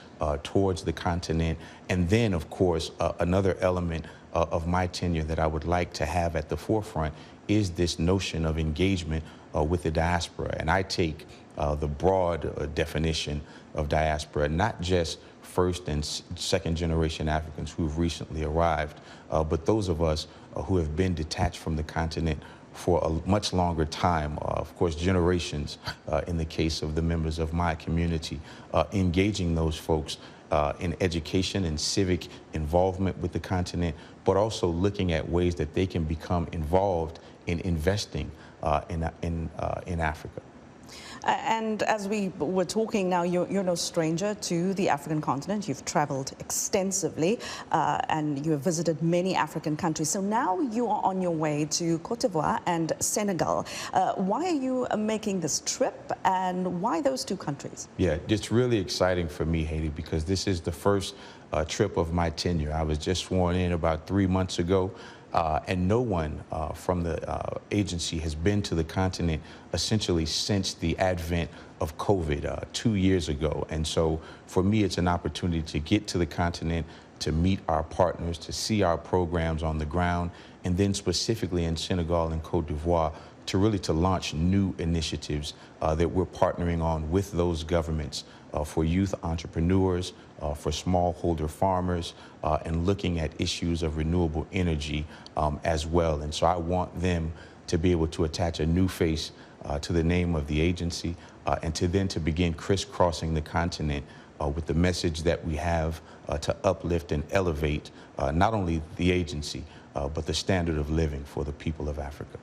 towards the continent. And then, of course, another element of my tenure that I would like to have at the forefront is this notion of engagement with the diaspora. And I take the broad definition of diaspora, not just first and second generation Africans who've recently arrived, but those of us who have been detached from the continent for a much longer time, of course, generations in the case of the members of my community, engaging those folks in education and civic involvement with the continent, but also looking at ways that they can become involved in investing in Africa. And as we were talking now, you're no stranger to the African continent. You've traveled extensively and you have visited many African countries. So now you are on your way to Cote d'Ivoire and Senegal. Why are you making this trip, and why those two countries? Yeah, it's really exciting for me, Haydé, because this is the first trip of my tenure. I was just sworn in about 3 months ago. And no one from the agency has been to the continent essentially since the advent of COVID 2 years ago. And so for me, it's an opportunity to get to the continent, to meet our partners, to see our programs on the ground, and then specifically in Senegal and Cote d'Ivoire, to really to launch new initiatives that we're partnering on with those governments for youth entrepreneurs, for smallholder farmers, and looking at issues of renewable energy as well. And so I want them to be able to attach a new face to the name of the agency, and to begin crisscrossing the continent with the message that we have to uplift and elevate not only the agency, but the standard of living for the people of Africa.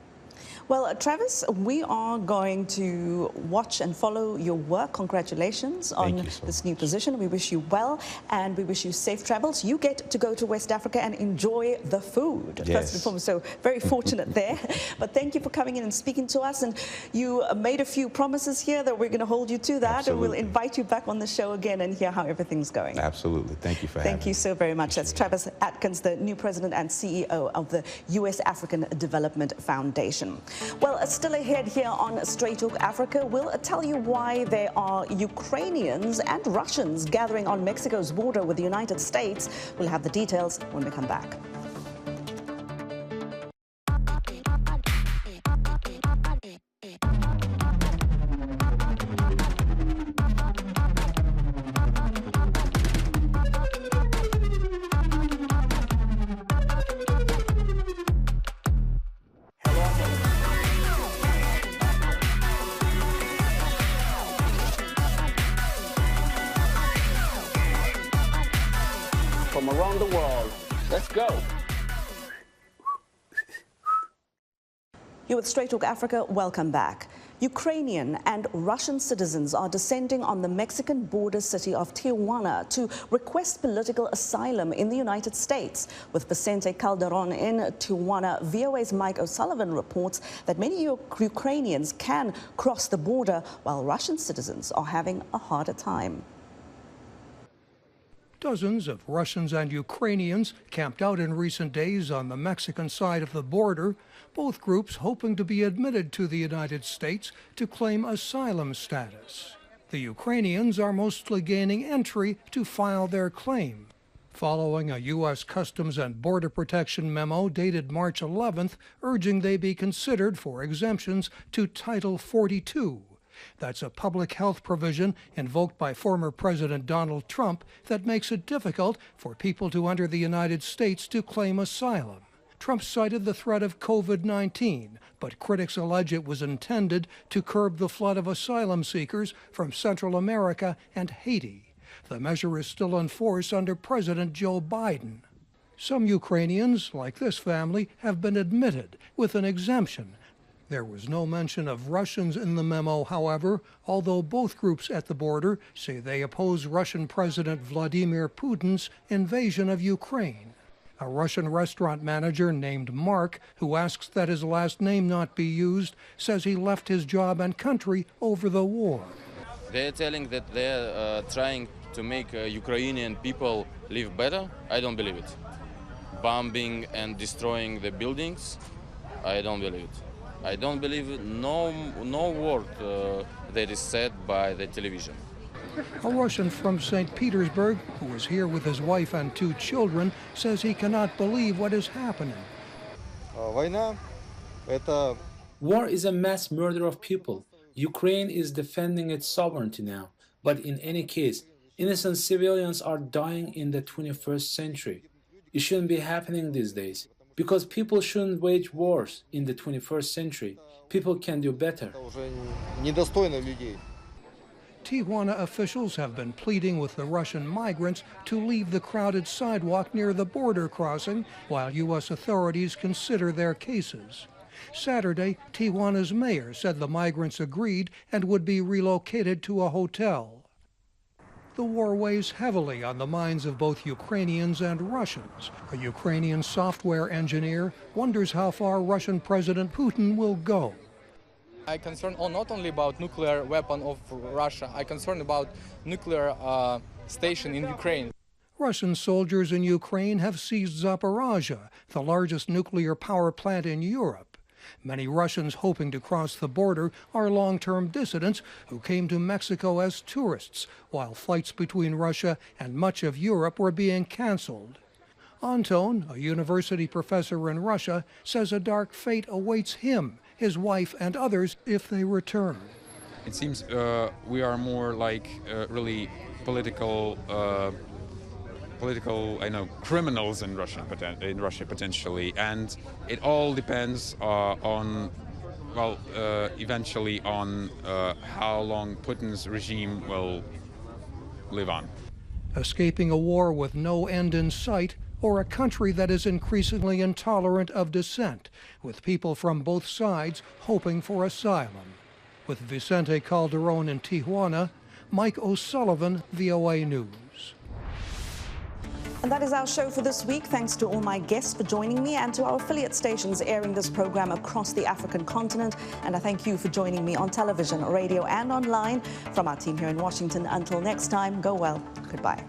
Well, Travis, we are going to watch and follow your work. Congratulations on this new position. We wish you well, and we wish you safe travels. You get to go to West Africa and enjoy the food, first and foremost. So very fortunate there. But thank you for coming in and speaking to us. And you made a few promises here that we're going to hold you to that. Absolutely. And we'll invite you back on the show again and hear how everything's going. Absolutely. Thank you for having me. Thank you so very much. That's Travis Adkins, the new president and CEO of the U.S. African Development Foundation. Well, still ahead here on Straight Talk Africa, we'll tell you why there are Ukrainians and Russians gathering on Mexico's border with the United States. We'll have the details when we come back. From around the world. Let's go. You're with Straight Talk Africa. Welcome back. Ukrainian and Russian citizens are descending on the Mexican border city of Tijuana to request political asylum in the United States. With Vicente Calderon in Tijuana, VOA's Mike O'Sullivan reports that many Ukrainians can cross the border while Russian citizens are having a harder time. Dozens of Russians and Ukrainians camped out in recent days on the Mexican side of the border, both groups hoping to be admitted to the United States to claim asylum status. The Ukrainians are mostly gaining entry to file their claim, following a U.S. Customs and Border Protection memo dated March 11th, urging they be considered for exemptions to Title 42. That's a public health provision invoked by former President Donald Trump that makes it difficult for people to enter the United States to claim asylum. Trump cited the threat of COVID-19, but critics allege it was intended to curb the flood of asylum seekers from Central America and Haiti. The measure is still in force under President Joe Biden. Some Ukrainians, like this family, have been admitted with an exemption. There was no mention of Russians in the memo, however, although both groups at the border say they oppose Russian President Vladimir Putin's invasion of Ukraine. A Russian restaurant manager named Mark, who asks that his last name not be used, says he left his job and country over the war. They're telling that they're trying to make Ukrainian people live better. I don't believe it. Bombing and destroying the buildings, I don't believe it. I don't believe no word that is said by the television. A Russian from St. Petersburg, who is here with his wife and 2 children, says he cannot believe what is happening. War is a mass murder of people. Ukraine is defending its sovereignty now. But in any case, innocent civilians are dying in the 21st century. It shouldn't be happening these days. Because people shouldn't wage wars in the 21st century. People can do better. Tijuana officials have been pleading with the Russian migrants to leave the crowded sidewalk near the border crossing while U.S. authorities consider their cases. Saturday, Tijuana's mayor said the migrants agreed and would be relocated to a hotel. The war weighs heavily on the minds of both Ukrainians and Russians. A Ukrainian software engineer wonders how far Russian President Putin will go. I'm concerned not only about nuclear weapon of Russia, I'm concerned about nuclear station in Ukraine. Russian soldiers in Ukraine have seized Zaporizhzhia, the largest nuclear power plant in Europe. Many Russians hoping to cross the border are long-term dissidents who came to Mexico as tourists, while flights between Russia and much of Europe were being canceled. Anton, a university professor in Russia, says a dark fate awaits him, his wife, and others if they return. It seems we are more like really political, criminals in Russia potentially, and it all depends eventually on how long Putin's regime will live on. Escaping a war with no end in sight, or a country that is increasingly intolerant of dissent, with people from both sides hoping for asylum. With Vicente Calderon in Tijuana, Mike O'Sullivan, VOA News. And that is our show for this week. Thanks to all my guests for joining me and to our affiliate stations airing this program across the African continent. And I thank you for joining me on television, radio, and online. From our team here in Washington, until next time, go well. Goodbye.